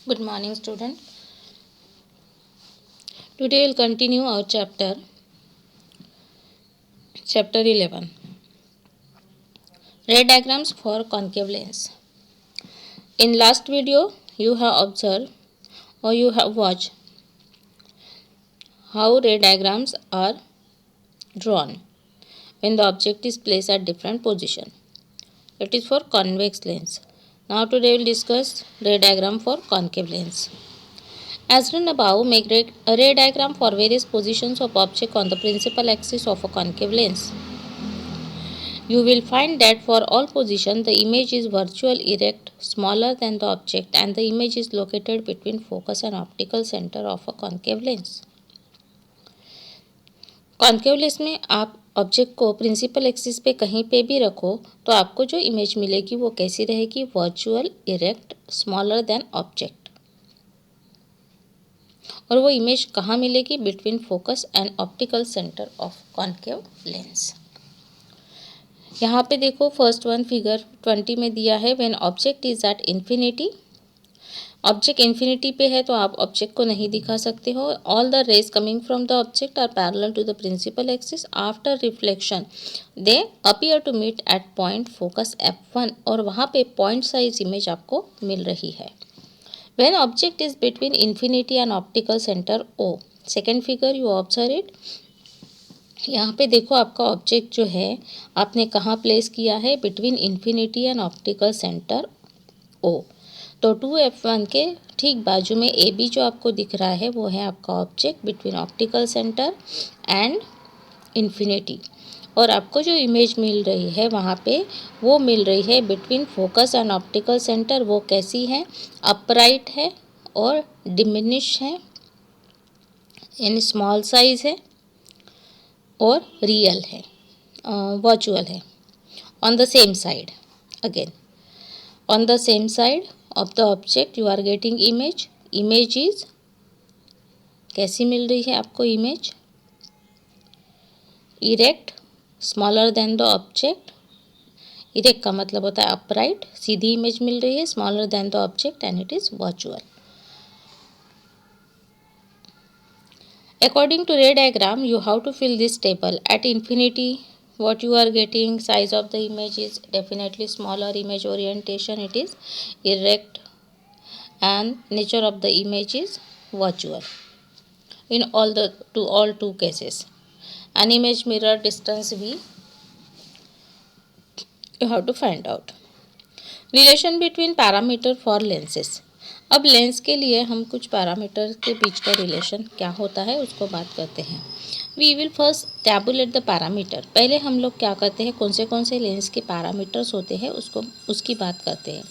Good morning, student. Today we'll continue our chapter 11, ray diagrams for concave lens. In last video, you have observed or you have watched how ray diagrams are drawn when the object is placed at different position. It is for convex lens. Now today we'll discuss ray diagram for concave lens. As written above, make a ray diagram for various positions of object on the principal axis of a concave lens. You will find that for all positions, the image is virtual erect, smaller than the object, and the image is located between focus and optical center of a concave lens. Concave lens में आप object को principal axis पे कहीं पे भी रखो तो आपको जो इमेज मिलेगी वो कैसी रहेगी? Virtual erect smaller then object. और वो इमेज कहाँ मिलेगी? Between focus and optical centre of concave lens. यहाँ पे देखो फर्स्ट वन फिगर 20 में दिया है when object is at infinity. Object infinity पे है तो आप ऑब्जेक्ट को नहीं दिखा सकते हो। All the rays coming from the object are parallel to the principal axis. After reflection they appear to meet at point focus F1 और वहाँ पे पॉइंट साइज इमेज आपको मिल रही है। When object is between infinity and optical centre O। Second figure you observe it. यहाँ पे देखो आपका ऑब्जेक्ट जो है आपने कहाँ प्लेस किया है? Between infinity and optical centre O। तो 2F1 के ठीक बाजू में AB जो आपको दिख रहा है वो है आपका object between optical centre and infinity. और आपको जो इमेज मिल रही है वहाँ पे वो मिल रही है between focus and optical centre. वो कैसी है? अपराइट है और डिमिनिश है, यानी स्मॉल साइज है और रियल है, वर्चुअल है। On the same side, again on the same side of the object you are getting image is कैसी मिल रही है आपको? Image erect smaller than the object. Erect का मतलब होता है अपराइट, सीधी इमेज मिल रही है, smaller than the object and it is virtual. According to ray diagram, you have to fill this table. At infinity, what you are getting, size of the image is definitely smaller, image orientation it is erect, and nature of the image is virtual in all two cases. An image mirror distance V you have to find out. Relation between parameter for lenses. अब lens के लिए हम कुछ parameter के बीच का relation क्या होता है उसको बात करते हैं। We will first tabulate the parameter. पहले हम लोग क्या करते हैं, कौन से लेंस के पैरामीटर्स होते हैं उसकी बात करते हैं।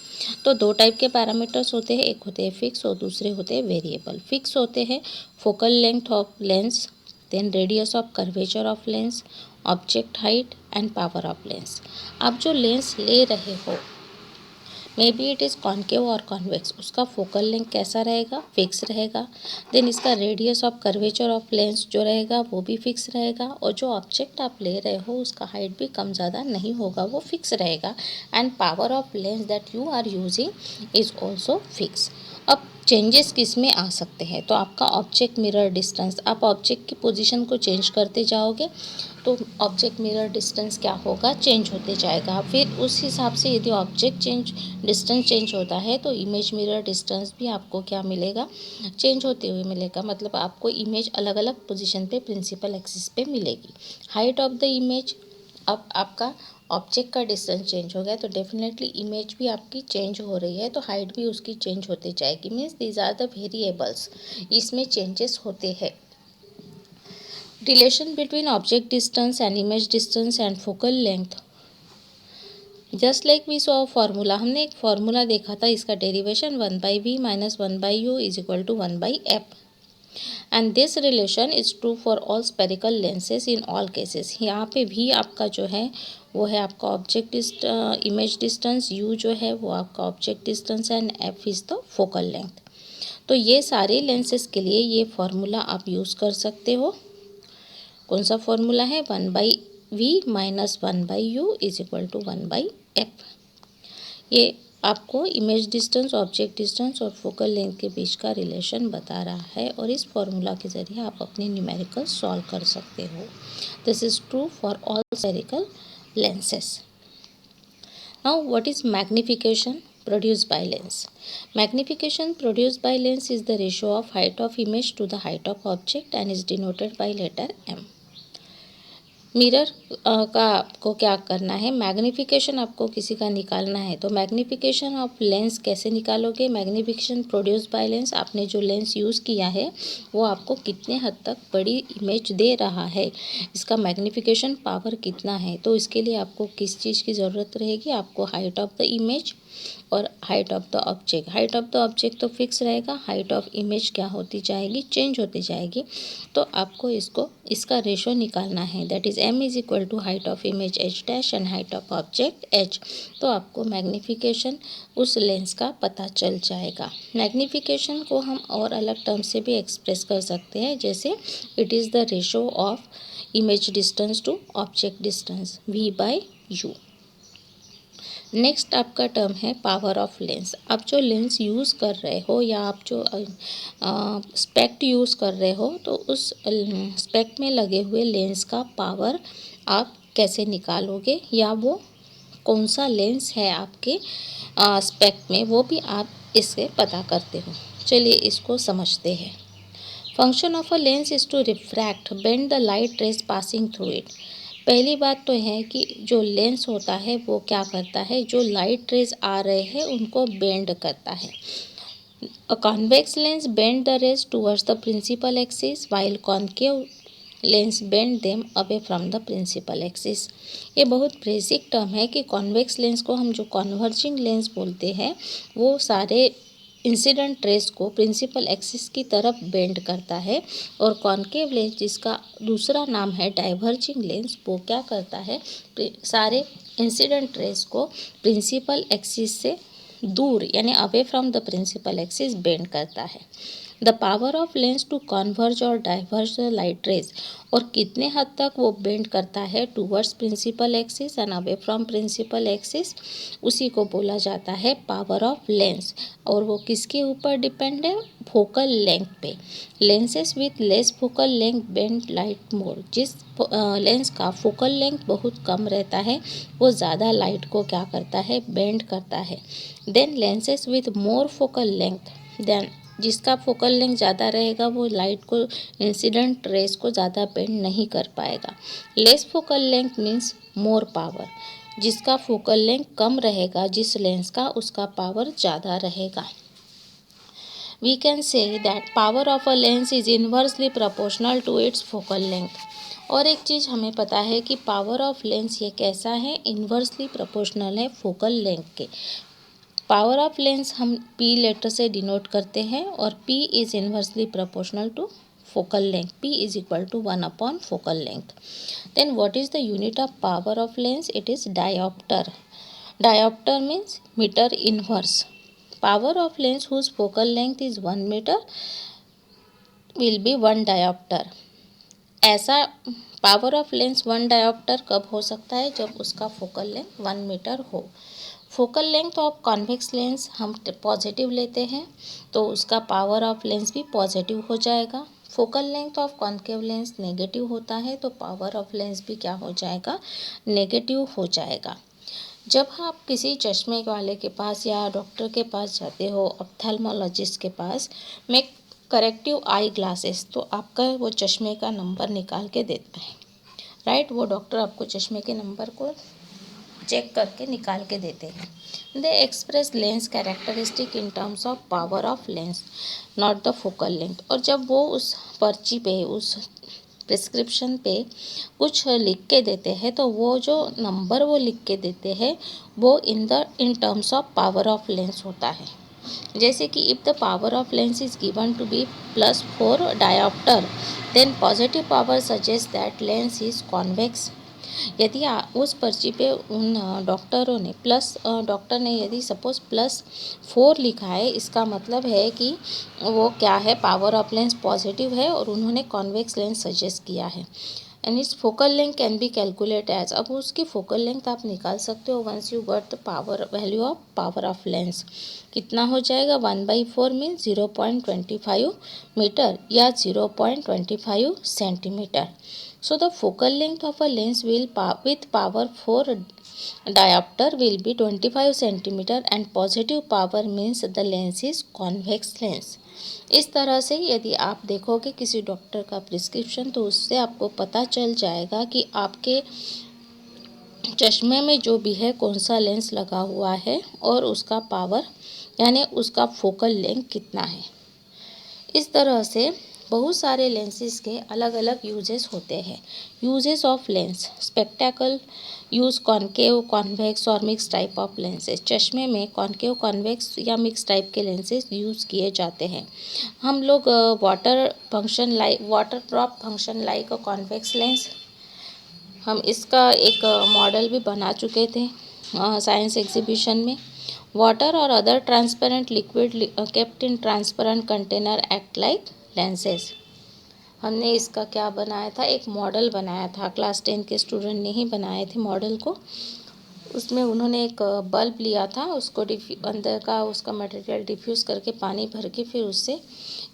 तो दो टाइप के पैरामीटर्स होते हैं, एक होते हैं फिक्स और दूसरे होते हैं वेरिएबल। फिक्स होते हैं focal length of lens, then radius of curvature of lens, object height and power of lens. आप जो लेंस ले रहे हो maybe it is concave और कॉन्वेक्स, उसका फोकल लेंथ कैसा रहेगा? फिक्स रहेगा। देन इसका radius of curvature of lens जो रहेगा वो भी फिक्स रहेगा। और जो ऑब्जेक्ट आप ले रहे हो उसका हाइट भी कम ज़्यादा नहीं होगा, वो फिक्स रहेगा। And power of lens that you are using is also fix. अब चेंजेस किस में आ सकते हैं? तो आपका ऑब्जेक्ट मिरर डिस्टेंस, आप ऑब्जेक्ट की पोजीशन को चेंज करते जाओगे तो ऑब्जेक्ट मिरर डिस्टेंस क्या होगा? चेंज होते जाएगा। फिर उस हिसाब से यदि ऑब्जेक्ट डिस्टेंस चेंज होता है तो इमेज मिरर डिस्टेंस भी आपको क्या मिलेगा? चेंज होते हुए मिलेगा। मतलब आपको इमेज अलग अलग पोजीशन पे प्रिंसिपल एक्सिस पे मिलेगी। हाइट ऑफ द इमेज, अब आपका ऑब्जेक्ट का डिस्टेंस चेंज हो गया तो डेफिनेटली इमेज भी आपकी चेंज हो रही है, तो हाइट भी उसकी चेंज होती जाएगी। Means these are the variables, इसमें चेंजेस होते हैं। Relation between object distance and image distance and focal length. Just like we saw formula, हमने एक फॉर्मूला देखा था, इसका derivation 1/v minus 1/u is equal to 1/f। And this relation is true for all spherical lenses in all cases. यहाँ पे भी आपका जो है वो है आपका ऑब्जेक्ट इमेज डिस्टेंस, u जो है वो आपका object distance and f is the focal length. तो ये सारे लेंसेज के लिए ये फॉर्मूला आप यूज़ कर सकते हो। कौन सा फॉर्मूला है? 1/v minus 1/u is equal to 1/f। ये आपको इमेज डिस्टेंस, ऑब्जेक्ट डिस्टेंस और फोकल लेंथ के बीच का रिलेशन बता रहा है और इस फॉर्मूला के ज़रिए आप अपनी न्यूमेरिकल सॉल्व कर सकते हो। This is true for all spherical lenses. Now, what is magnification produced by lens? Magnification produced by lens is the ratio of height of image to the height of object and is denoted by letter m. Mirror का आपको क्या करना है, magnification आपको किसी का निकालना है तो मैग्नीफिकेशन ऑफ लेंस कैसे निकालोगे? मैग्नीफिकेशन प्रोड्यूस बाय लेंस, आपने जो लेंस यूज़ किया है वो आपको कितने हद तक बड़ी इमेज दे रहा है, इसका मैग्नीफिकेशन पावर कितना है। तो इसके लिए आपको किस चीज़ की ज़रूरत रहेगी? आपको हाइट ऑफ द इमेज और height of the object. Height of the object तो फिक्स रहेगा, हाइट ऑफ इमेज क्या होती जाएगी? चेंज होती जाएगी। तो आपको इसका रेशो निकालना है, that is m is equal to height of image h dash and height of object h। तो आपको मैग्नीफिकेशन उस लेंस का पता चल जाएगा। मैग्नीफिकेशन को हम और अलग टर्म से भी एक्सप्रेस कर सकते हैं, जैसे it is the ratio of image distance to object distance v/u। Next आपका टर्म है पावर ऑफ लेंस। आप जो लेंस यूज़ कर रहे हो या आप जो स्पेक्ट यूज़ कर रहे हो तो उस स्पेक्ट में लगे हुए लेंस का पावर आप कैसे निकालोगे, या वो कौन सा लेंस है आपके स्पेक्ट में, वो भी आप इससे पता करते हो। चलिए इसको समझते हैं। Function of a lens is to refract bend the light rays passing through it. पहली बात तो है कि जो लेंस होता है वो क्या करता है, जो लाइट रेज आ रहे हैं उनको बेंड करता है। A convex lens bend the rays towards the principal axis while concave lens bend them away from the principal axis. ये बहुत बेसिक टर्म है कि कॉन्वेक्स लेंस को हम जो कॉन्वर्जिंग लेंस बोलते हैं वो सारे इंसिडेंट रेस को प्रिंसिपल एक्सिस की तरफ बेंड करता है, और कॉन्केव लेंस जिसका दूसरा नाम है डाइवर्जिंग लेंस, वो क्या करता है, सारे इंसिडेंट रेस को प्रिंसिपल एक्सिस से दूर यानी away from the principal axis bend करता है। The power of lens to converge और डाइवर्ज द लाइट रेज, और कितने हद तक वो बेंड करता है towards principal axis and away from principal axis, उसी को बोला जाता है पावर ऑफ लेंस। और वो किसके ऊपर डिपेंड है? फोकल लेंथ पे। Lenses with less focal length bend light more. जिस लेंस का फोकल लेंथ बहुत कम रहता है वो ज़्यादा लाइट को क्या करता है? बेंड करता है। Then lenses with more focal length, then जिसका फोकल लेंथ ज़्यादा रहेगा वो लाइट को, इंसिडेंट रेस को ज़्यादा बेंड नहीं कर पाएगा। Less focal length means more power. जिसका फोकल लेंथ कम रहेगा जिस लेंस का, उसका पावर ज़्यादा रहेगा। We can say that power of a lens is inversely proportional to its focal length। और एक चीज़ हमें पता है कि पावर ऑफ लेंस ये कैसा है? इन्वर्सली प्रोपोर्शनल है फोकल लेंथ के। पावर ऑफ लेंस हम P लेटर से डिनोट करते हैं और P is inversely proportional to focal length. P is equal to 1/, focal length. Then what is the unit of power of lens? It is dioptre. Dioptre means metre inverse. Power of lens whose focal length is 1 meter will be 1 diopter। ऐसा power of lens 1 dioptre कब हो सकता है? जब उसका focal length 1 metre हो। Focal length of convex lens हम positive लेते हैं तो उसका पावर ऑफ लेंस भी पॉजिटिव हो जाएगा। Focal length of concave lens negative होता है तो पावर ऑफ लेंस भी क्या हो जाएगा? नेगेटिव हो जाएगा। जब आप किसी चश्मे वाले के पास या डॉक्टर के पास जाते हो, ऑप्थेल्मोलॉजिस्ट के पास, में करेक्टिव आई ग्लासेस, तो आपका वो चश्मे का नंबर निकाल के देता है, राइट। वो डॉक्टर आपको चश्मे के नंबर को चेक करके निकाल के देते हैं। They express lens characteristic in terms of power of lens not the focal length. और जब वो उस पर्ची पे, उस प्रिस्क्रिप्शन पे कुछ लिख के देते हैं तो वो जो नंबर वो लिख के देते हैं वो in terms of power of lens होता है। जैसे कि if the power of lens is given to be +4 dioptre then positive power suggest that lens is convex. यदि उस पर्ची पे उन डॉक्टरों ने डॉक्टर ने यदि सपोज +4 लिखा है, इसका मतलब है कि वो क्या है? पावर ऑफ लेंस पॉजिटिव है और उन्होंने कॉन्वेक्स लेंस सजेस्ट किया है। And its focal length can be calculate as, अब उसकी फोकल लेंथ आप निकाल सकते हो once you got the power value of power of lens. कितना हो जाएगा 1/4 मीन 0.25 मीटर या 0.25 centimetre. So the focal length of a lens will with power 4 diopter will be 25 centimeter and positive power means the lens is convex lens। इस तरह से यदि आप देखोगे किसी डॉक्टर का प्रिस्क्रिप्शन तो उससे आपको पता चल जाएगा कि आपके चश्मे में जो भी है कौन सा लेंस लगा हुआ है और उसका पावर यानी उसका फोकल लेंथ कितना है। इस तरह से बहुत सारे लेंसेज के अलग अलग यूजेस होते हैं। Uses of lens spectacle use concave convex और मिक्स टाइप ऑफ लेंसेज। चश्मे में कॉन्केव कॉन्वेक्स या मिक्स टाइप के लेंसेज यूज़ किए जाते हैं। हम लोग वाटर ड्रॉप फंक्शन लाइक अ कॉन्वेक्स लेंस, हम इसका एक मॉडल भी बना चुके थे साइंस एग्जीबिशन में। वाटर और other transparent liquid kept in transparent container act like lenses. हमने इसका क्या बनाया था, एक मॉडल बनाया था, क्लास 10 के स्टूडेंट ने ही बनाए थे मॉडल को। उसमें उन्होंने एक बल्ब लिया था, उसको अंदर का उसका मटेरियल डिफ्यूज़ करके पानी भर के फिर उससे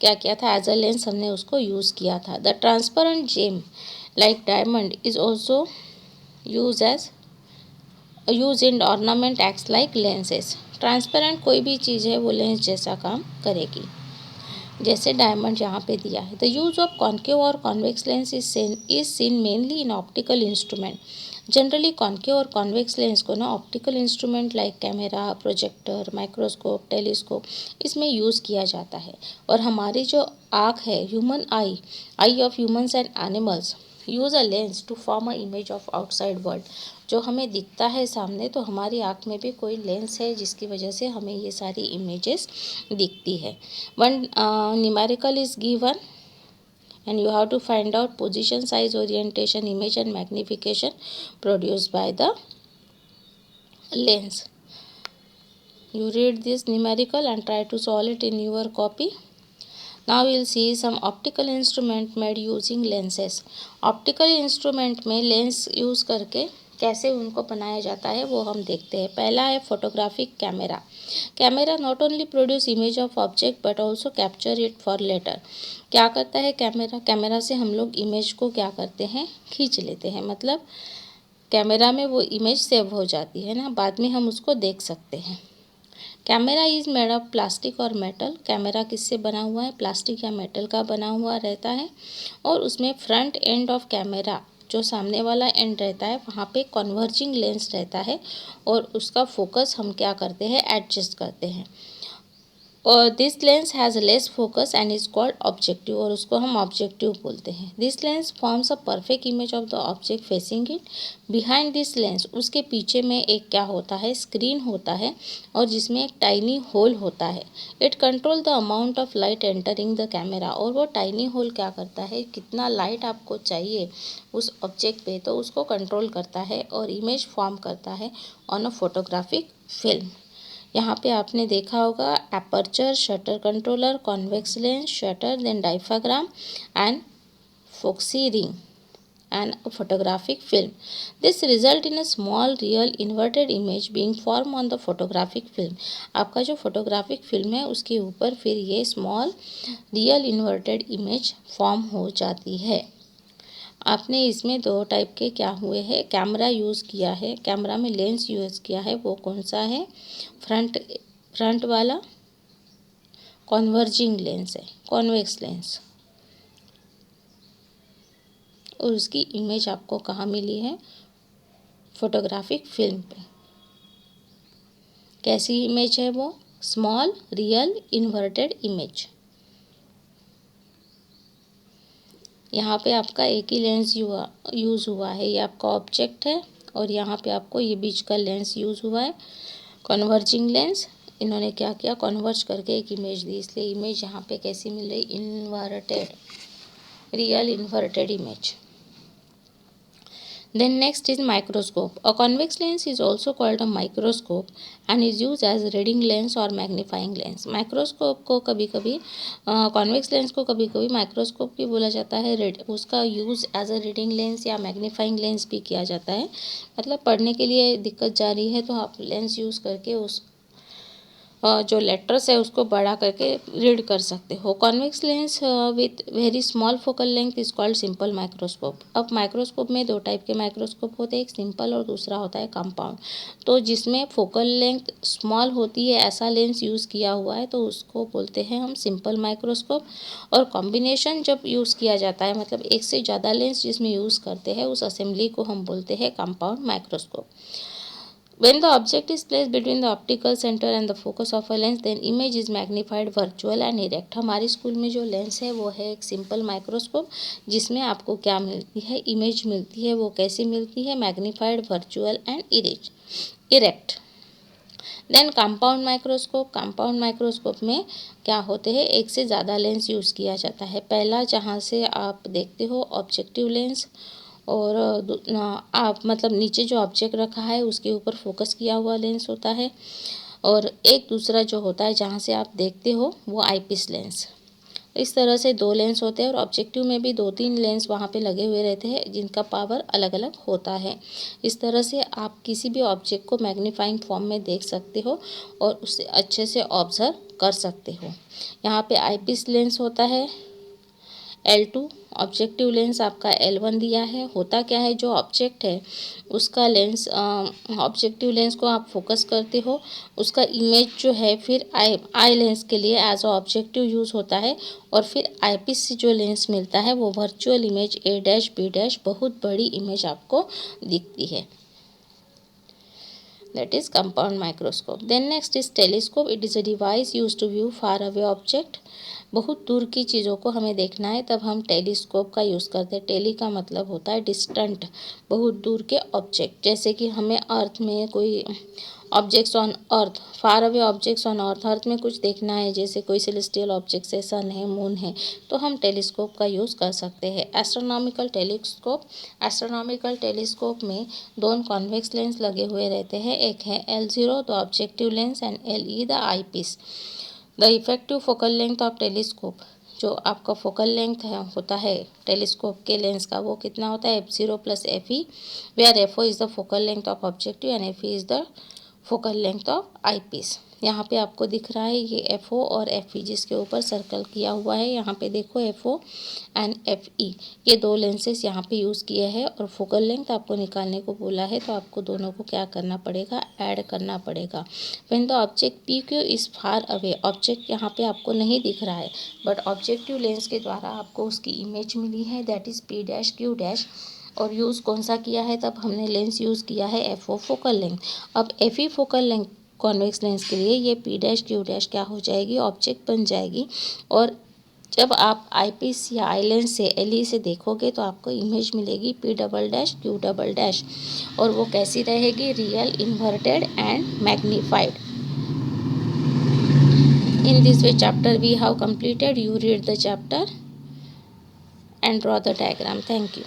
क्या किया था, एज अ लेंस हमने उसको यूज़ किया था। The transparent gem like diamond is also use in ornament acts like lenses. Transparent कोई भी चीज़ है वो लेंस जैसा काम करेगी, जैसे डायमंड यहाँ पे दिया है। द यूज़ ऑफ कॉन्केव और convex lens is seen mainly in optical instrument. Generally concave और कॉन्वेक्स लेंस को ना optical instrument like camera, projector, microscope, telescope इसमें यूज़ किया जाता है। और हमारी जो आँख है, human eye of humans and animals use a lens to form a image of outside world. जो हमें दिखता है सामने तो हमारी आँख में भी कोई लेंस है जिसकी वजह से हमें ये सारी इमेजेस दिखती है। One numerical is given and you have to find out position, size, orientation, image and magnification produced by the lens. You read this numerical and try to solve it in your copy. Now we will see some optical instrument made using lenses. Optical instrument में lens use करके कैसे उनको बनाया जाता है वो हम देखते हैं। पहला है photographic camera. Camera not only produce image of object but also capture it for later. क्या करता है कैमरा, कैमरा से हम लोग इमेज को क्या करते हैं, खींच लेते हैं, मतलब कैमरा में वो इमेज सेव हो जाती है ना, बाद में हम उसको देख सकते हैं। Camera is made of plastic और मेटल। कैमरा किससे बना हुआ है, प्लास्टिक या मेटल का बना हुआ रहता है। और उसमें फ्रंट एंड ऑफ कैमरा, जो सामने वाला एंड रहता है वहाँ पे कन्वर्जिंग लेंस रहता है और उसका फोकस हम क्या करते हैं, एडजस्ट करते हैं। और this lens has less focus and is called objective, और उसको हम ऑब्जेक्टिव बोलते हैं। This lens forms a perfect image of the object facing it. Behind this lens, उसके पीछे में एक क्या होता है, स्क्रीन होता है और जिसमें एक टाइनी होल होता है। It control the amount of light entering the camera, और वो टाइनी होल क्या करता है, कितना लाइट आपको चाहिए उस ऑब्जेक्ट पे तो उसको कंट्रोल करता है और इमेज फॉर्म करता है ऑन अ फोटोग्राफिक फिल्म। यहाँ पे आपने देखा होगा aperture, shutter controller, convex lens, shutter, then diaphragm and focus ring and a photographic film. This result in a small real inverted image being formed on the photographic film. आपका जो photographic film है उसके ऊपर फिर ये small real inverted image form हो जाती है। आपने इसमें दो टाइप के क्या हुए हैं, कैमरा यूज़ किया है, कैमरा में लेंस यूज़ किया है, वो कौन सा है, फ्रंट वाला कॉन्वर्जिंग लेंस है, कॉन्वेक्स लेंस। और उसकी इमेज आपको कहाँ मिली है, फोटोग्राफिक फिल्म पे। कैसी इमेज है वो, स्मॉल रियल इन्वर्टेड इमेज। यहाँ पे आपका एक ही लेंस यूज़ हुआ है, ये आपका ऑब्जेक्ट है और यहाँ पे आपको ये बीच का लेंस यूज़ हुआ है, कन्वर्जिंग लेंस। इन्होंने क्या किया, कन्वर्ज करके एक इमेज दी, इसलिए इमेज यहाँ पे कैसी मिल रही, inverted, real inverted image. Then next is microscope. A convex lens is also called a microscope and is used as reading lens or magnifying lens. Microscope को कभी कभी कॉन्वेक्स लेंस को कभी कभी माइक्रोस्कोप भी बोला जाता है। उसका use as a reading lens या मैग्नीफाइंग लेंस भी किया जाता है। मतलब पढ़ने के लिए दिक्कत जा रही है तो आप लेंस यूज़ करके उस जो लेटर्स है उसको बड़ा करके रीड कर सकते हो। Convex lens with very small focal length is called simple microscope. अब माइक्रोस्कोप में दो टाइप के माइक्रोस्कोप होते हैं, एक सिंपल और दूसरा होता है कंपाउंड। तो जिसमें फोकल लेंथ स्मॉल होती है ऐसा लेंस यूज़ किया हुआ है तो उसको बोलते हैं हम सिंपल माइक्रोस्कोप। और कॉम्बिनेशन जब यूज़ किया जाता है, मतलब एक से ज़्यादा लेंस जिसमें यूज़ करते हैं, उस असेंबली को हम बोलते हैं compound microscope. When the object is placed between the optical center and the focus of a lens, then image is magnified, virtual and erect। हमारे स्कूल में जो लेंस है वो है एक सिंपल माइक्रोस्कोप, जिसमें आपको क्या मिलती है, इमेज मिलती है। वो कैसी मिलती है, magnified, virtual and erect. Then compound microscope. Compound microscope में क्या होते हैं, एक से ज़्यादा लेंस यूज़ किया जाता है। पहला जहाँ से आप देखते हो ऑब्जेक्टिव लेंस, और आप मतलब नीचे जो ऑब्जेक्ट रखा है उसके ऊपर फोकस किया हुआ लेंस होता है। और एक दूसरा जो होता है जहाँ से आप देखते हो वो आईपीस लेंस। इस तरह से दो लेंस होते हैं और ऑब्जेक्टिव में भी दो तीन लेंस वहाँ पे लगे हुए रहते हैं जिनका पावर अलग अलग होता है। इस तरह से आप किसी भी ऑब्जेक्ट को मैग्नीफाइंग फॉर्म में देख सकते हो और उससे अच्छे से ऑब्जर्व कर सकते हो। यहाँ पे आईपीस लेंस होता है L2, ऑब्जेक्टिव लेंस आपका L1 दिया है। होता क्या है, जो ऑब्जेक्ट है उसका लेंस, ऑब्जेक्टिव लेंस को आप फोकस करते हो, उसका इमेज जो है फिर आई लेंस के लिए एज अ ऑब्जेक्टिव यूज़ होता है। और फिर आईपीस से जो लेंस मिलता है वो वर्चुअल इमेज A', B', बहुत बड़ी इमेज आपको दिखती है। That is compound microscope. Then next is telescope. It is a device used to view far away object। बहुत दूर की चीज़ों को हमें देखना है तब हम टेलीस्कोप का यूज़ करते हैं। टेली का मतलब होता है डिस्टेंट, बहुत दूर के ऑब्जेक्ट। जैसे कि हमें अर्थ में कोई objects on earth, far away objects on earth में कुछ देखना है, जैसे कोई सेलेस्टियल ऑब्जेक्ट्स है, सन है, मून है, तो हम टेलीस्कोप का यूज़ कर सकते हैं। Astronomical telescope. एस्ट्रोनॉमिकल टेलीस्कोप में दोनों कॉन्वेक्स लेंस लगे हुए रहते हैं। एक है L0 the objective lens and LE the eyepiece. The effective focal length of telescope, जो आपका फोकल लेंथ है होता है टेलीस्कोप के लेंस का, वो कितना होता है F0 + FE, where FO is the focal length of objective and FE is the focal length of eyepiece. यहाँ पे आपको दिख रहा है ये FO और FE जिसके ऊपर सर्कल किया हुआ है। यहाँ पे देखो FO एंड FE, ये दो लेंसेस यहाँ पे यूज़ किए हैं। और फोकल लेंथ आपको निकालने को बोला है तो आपको दोनों को क्या करना पड़ेगा, ऐड करना पड़ेगा। When the object PQ is far away, object यहाँ पे आपको नहीं दिख रहा है बट ऑब्जेक्टिव लेंस के द्वारा आपको उसकी इमेज मिली है, दैट इज़ P', Q'। और यूज़ कौन सा किया है, तब हमने लेंस यूज़ किया है FO फोकल लेंथ। अब FE focal length convex lens के लिए ये P', Q' क्या हो जाएगी, ऑब्जेक्ट बन जाएगी। और जब आप आई पीस या आई लेंस से LE से देखोगे तो आपको इमेज मिलेगी P', Q'। और वो कैसी रहेगी, real, inverted and magnified. In this way chapter we have completed. You read the chapter and draw the diagram. Thank you.